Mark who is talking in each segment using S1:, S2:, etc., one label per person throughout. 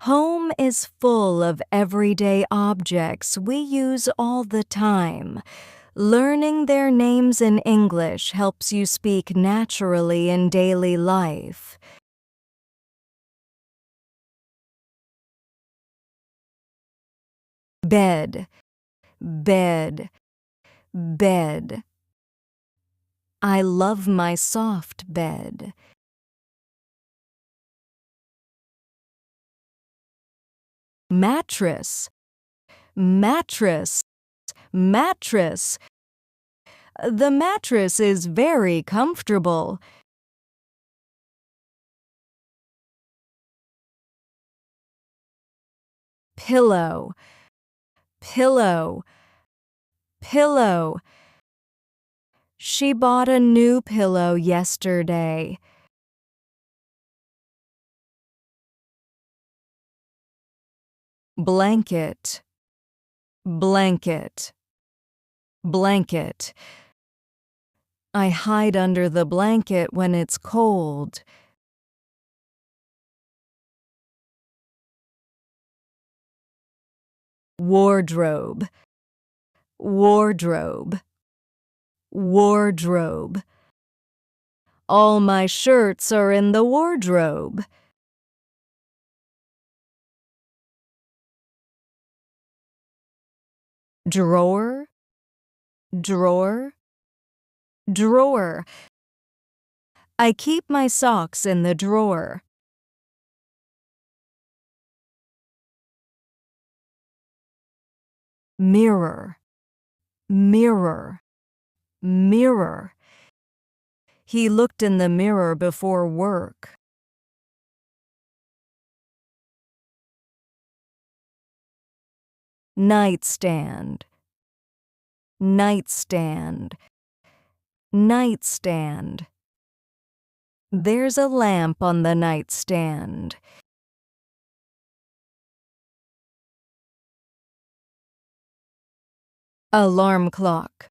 S1: Home is full of everyday objects we use all the time. Learning their names in English helps you speak naturally in daily life. Bed, bed, bed. I love my soft bed. Mattress, mattress, mattress. The mattress is very comfortable. Pillow, pillow, pillow. She bought a new pillow yesterday. Blanket, blanket, blanket. I hide under the blanket when it's cold. Wardrobe, wardrobe, wardrobe. All my shirts are in the wardrobe. Drawer, drawer, drawer. I keep my socks in the drawer. Mirror, mirror, mirror. He looked in the mirror before work. Nightstand, nightstand, nightstand. There's a lamp on the nightstand. Alarm clock,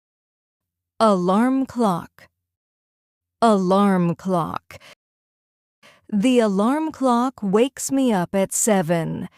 S1: alarm clock, alarm clock. The alarm clock wakes me up at 7.